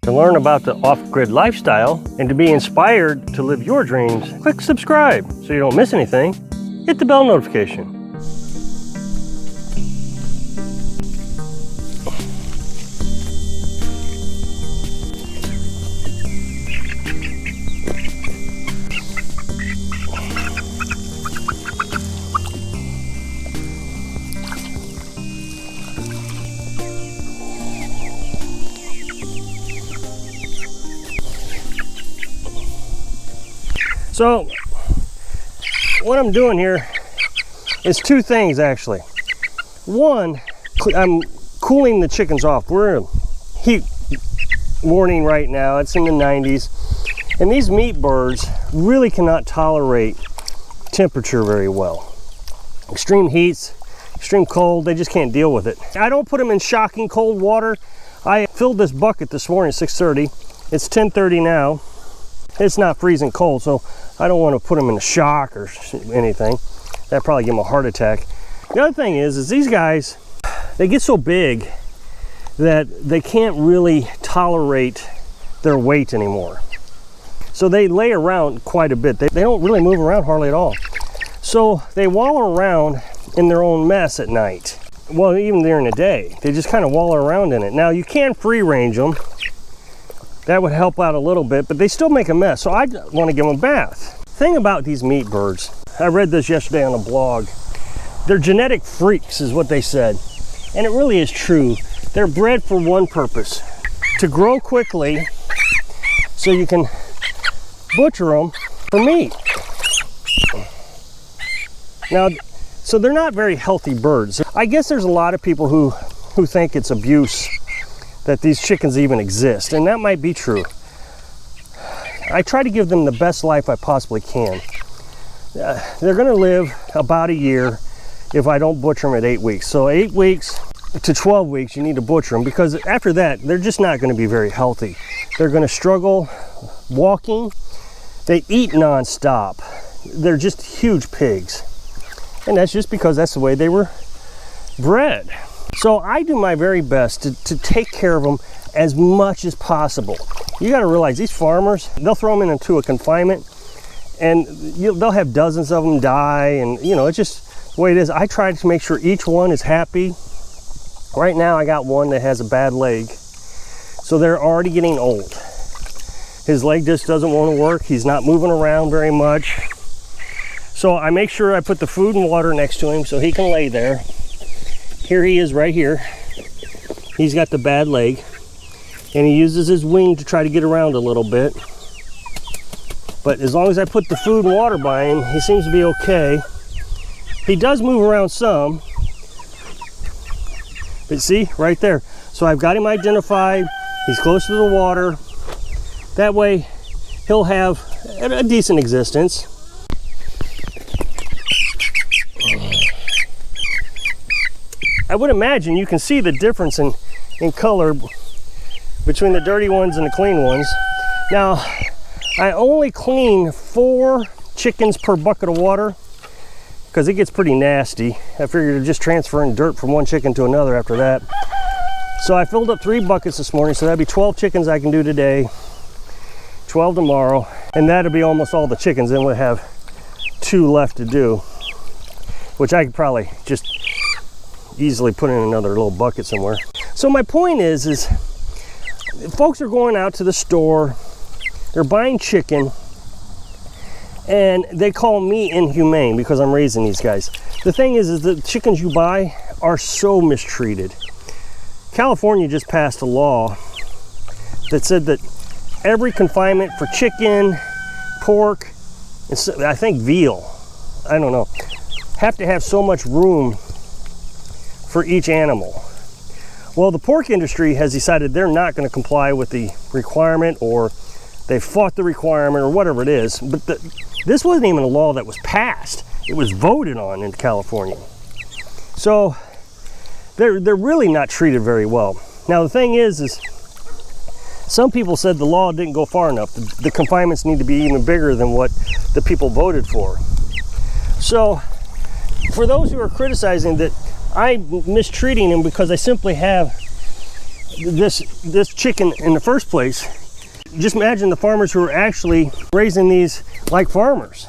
To learn about the off-grid lifestyle and to be inspired to live your dreams, click subscribe so you don't miss anything. Hit the bell notification. So what I'm doing here is two things actually. One, I'm cooling the chickens off. We're in a heat warning right now. It's in the 90s. And these meat birds really cannot tolerate temperature very well. Extreme heats, extreme cold, they just can't deal with it. I don't put them in shocking cold water. I filled this bucket this morning at 6:30. It's 10:30 now. It's not freezing cold, so I don't want to put them in a shock or anything. That'd probably give them a heart attack. The other thing is these guys, they get so big that they can't really tolerate their weight anymore. So they lay around quite a bit. They don't really move around hardly at all. So they wallow around in their own mess at night. Well, even during the day, they just kind of wallow around in it. Now you can free range them. That would help out a little bit, but they still make a mess. So I want to give them a bath. Thing about these meat birds, I read this yesterday on a blog. They're genetic freaks is what they said. And it really is true. They're bred for one purpose, to grow quickly so you can butcher them for meat. Now, so they're not very healthy birds. I guess there's a lot of people who think it's abuse that these chickens even exist, and that might be true. I try to give them the best life I possibly can. They're gonna live about a year if I don't butcher them at 8 weeks. So 8 weeks to 12 weeks, you need to butcher them, because after that, they're just not gonna be very healthy. They're gonna struggle walking. They eat nonstop. They're just huge pigs. And that's just because that's the way they were bred. So I do my very best to take care of them as much as possible. You got to realize these farmers, they'll throw them into a confinement and they'll have dozens of them die, and you know, it's just the way it is. I try to make sure each one is happy. Right now I got one that has a bad leg, so they're already getting old. His leg just doesn't want to work. He's not moving around very much. So I make sure I put the food and water next to him so he can lay there. Here he is right here. He's got the bad leg, and he uses his wing to try to get around a little bit. But as long as I put the food and water by him, he seems to be okay. He does move around some, but see, right there. So I've got him identified. He's close to the water. That way, he'll have a decent existence. I would imagine you can see the difference in color between the dirty ones and the clean ones. Now, I only clean 4 chickens per bucket of water because it gets pretty nasty. I figured just transferring dirt from one chicken to another after that. So I filled up 3 buckets this morning, so that'd be 12 chickens I can do today, 12 tomorrow, and that'll be almost all the chickens. Then we'll have 2 left to do, which I could probably just easily put in another little bucket somewhere. So my point is folks are going out to the store, they're buying chicken, and they call me inhumane because I'm raising these guys. The thing is the chickens you buy are so mistreated. California just passed a law that said that every confinement for chicken, pork, and I think veal, I don't know, have to have so much room for each animal. Well, the pork industry has decided they're not going to comply with the requirement, or they fought the requirement, or whatever it is. But this wasn't even a law that was passed. It was voted on in California. So they're really not treated very well. Now the thing is some people said the law didn't go far enough. The confinements need to be even bigger than what the people voted for. So for those who are criticizing that I'm mistreating them because I simply have this chicken in the first place. Just imagine the farmers who are actually raising these like farmers.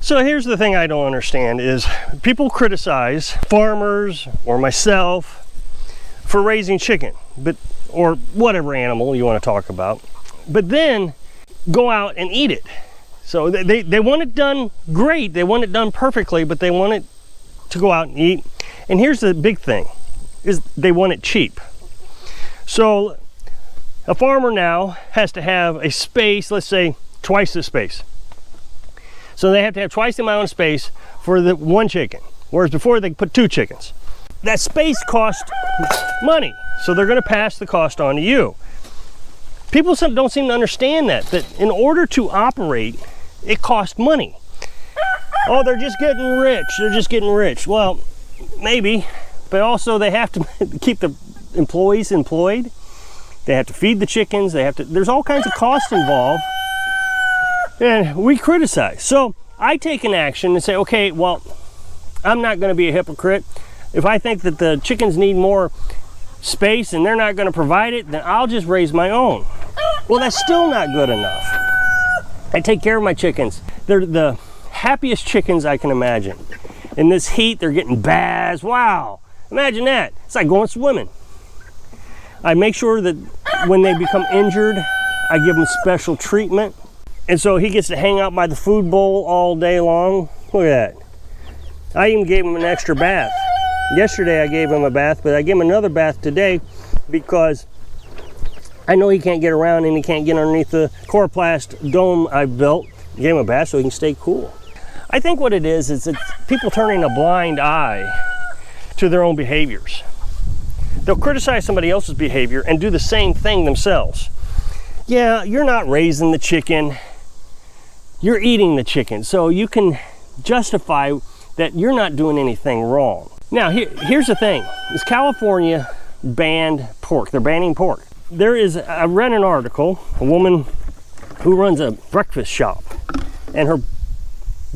So here's the thing I don't understand is people criticize farmers or myself for raising chicken, or whatever animal you want to talk about, but then go out and eat it. So they want it done great, they want it done perfectly, but they want it to go out and eat. And here's the big thing, is they want it cheap. So a farmer now has to have a space, let's say twice the space. So they have to have twice the amount of space for the one chicken, whereas before they put 2 chickens. That space costs money, so they're going to pass the cost on to you. People don't seem to understand that in order to operate, it costs money. Oh, they're just getting rich. They're just getting rich. Well, maybe, but also they have to keep the employees employed. They have to feed the chickens. There's all kinds of costs involved. And we criticize. So I take an action and say, okay, well, I'm not going to be a hypocrite. If I think that the chickens need more space and they're not going to provide it, then I'll just raise my own. Well, that's still not good enough. I take care of my chickens. They're the happiest chickens I can imagine. In this heat, they're getting baths. Wow, imagine that. It's like going swimming. I make sure that when they become injured, I give them special treatment. And so he gets to hang out by the food bowl all day long. Look at that. I even gave him an extra bath. Yesterday I gave him a bath, but I gave him another bath today because I know he can't get around and he can't get underneath the coroplast dome I've built. I gave him a bath so he can stay cool. I think what it is it's people turning a blind eye to their own behaviors. They'll criticize somebody else's behavior and do the same thing themselves. Yeah, you're not raising the chicken, you're eating the chicken, so you can justify that you're not doing anything wrong. Now, here's the thing, is California banned pork? They're banning pork. I read an article, a woman who runs a breakfast shop, and her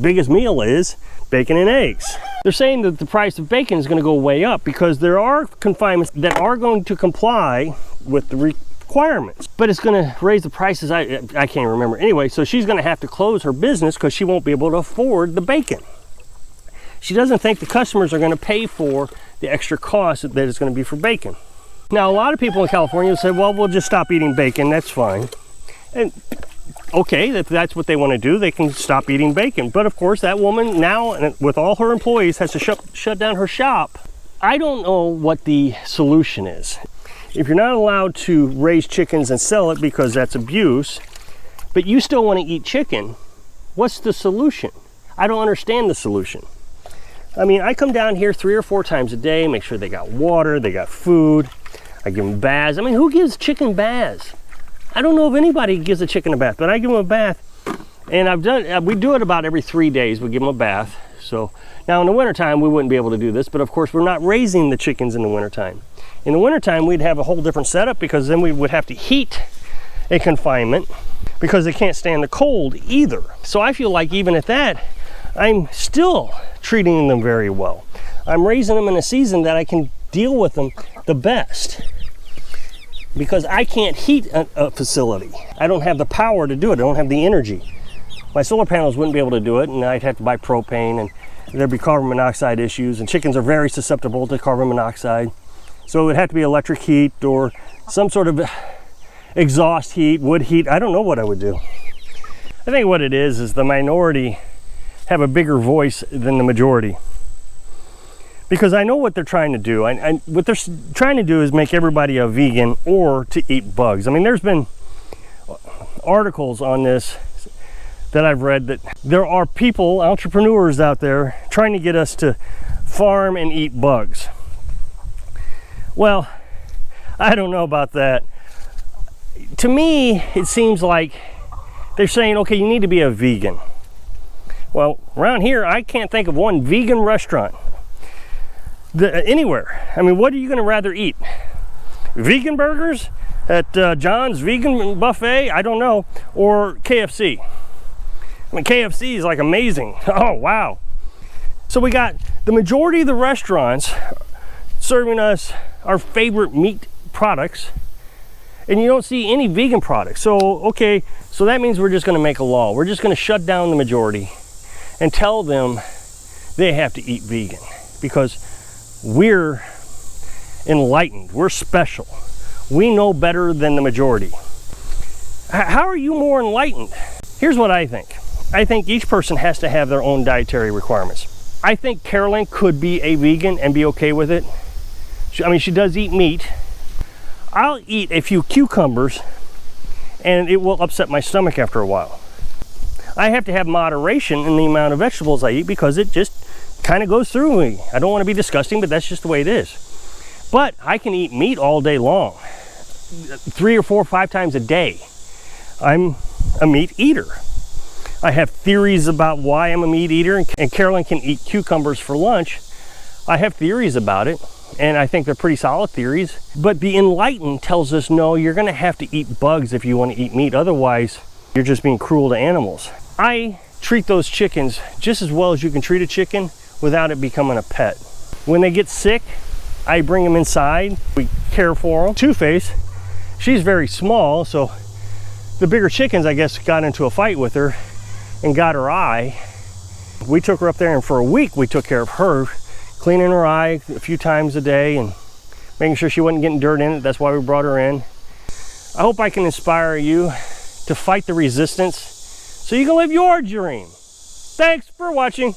biggest meal is bacon and eggs. They're saying that the price of bacon is going to go way up because there are confinements that are going to comply with the requirements, but it's going to raise the prices. I can't remember. Anyway, so she's going to have to close her business because she won't be able to afford the bacon. She doesn't think the customers are going to pay for the extra cost that it's going to be for bacon. Now, a lot of people in California say, well, we'll just stop eating bacon. That's fine. And okay, if that's what they want to do, they can stop eating bacon. But of course, that woman now, with all her employees, has to shut down her shop. I don't know what the solution is. If you're not allowed to raise chickens and sell it because that's abuse, but you still want to eat chicken, what's the solution? I don't understand the solution. I mean, I come down here 3 or 4 times a day, make sure they got water, they got food. I give them baths. I mean, who gives chicken baths? I don't know if anybody gives a chicken a bath, but I give them a bath. And we do it about every 3 days. We give them a bath. So now in the wintertime, we wouldn't be able to do this, but of course, we're not raising the chickens in the wintertime. In the wintertime, we'd have a whole different setup because then we would have to heat a confinement because they can't stand the cold either. So I feel like even at that, I'm still treating them very well. I'm raising them in a season that I can deal with them the best because I can't heat a facility. I don't have the power to do it. I don't have the energy. My solar panels wouldn't be able to do it, and I'd have to buy propane, and there'd be carbon monoxide issues, and chickens are very susceptible to carbon monoxide. So it would have to be electric heat or some sort of exhaust heat, wood heat. I don't know what I would do. I think what it is the minority have a bigger voice than the majority. Because I know what they're trying to do. What they're trying to do is make everybody a vegan or to eat bugs. I mean, there's been articles on this that I've read that there are people, entrepreneurs out there, trying to get us to farm and eat bugs. Well, I don't know about that. To me, it seems like they're saying, okay, you need to be a vegan. Well, around here, I can't think of one vegan restaurant anywhere. I mean, what are you going to rather eat? Vegan burgers at John's Vegan Buffet? I don't know. Or KFC. I mean, KFC is like amazing. Oh, wow. So we got the majority of the restaurants serving us our favorite meat products, And you don't see any vegan products. So, okay, so that means we're just gonna make a law. We're just gonna shut down the majority and tell them they have to eat vegan because we're enlightened, we're special. We know better than the majority. How are you more enlightened? Here's what I think. I think each person has to have their own dietary requirements. I think Carolyn could be a vegan and be okay with it. I mean, she does eat meat. I'll eat a few cucumbers and it will upset my stomach after a while. I have to have moderation in the amount of vegetables I eat because it just kind of goes through me. I don't want to be disgusting, but that's just the way it is. But I can eat meat all day long, 3 or 4 or 5 times a day. I'm a meat eater. I have theories about why I'm a meat eater, and Carolyn can eat cucumbers for lunch. I have theories about it, and I think they're pretty solid theories. But the enlightened tells us, no, you're gonna have to eat bugs if you want to eat meat. Otherwise, you're just being cruel to animals. I treat those chickens just as well as you can treat a chicken without it becoming a pet. When they get sick, I bring them inside. We care for them. Two-Face, she's very small, so the bigger chickens, I guess, got into a fight with her and got her eye. We took her up there, and for a week we took care of her, cleaning her eye a few times a day and making sure she wasn't getting dirt in it. That's why we brought her in. I hope I can inspire you to fight the resistance so you can live your dream. Thanks for watching.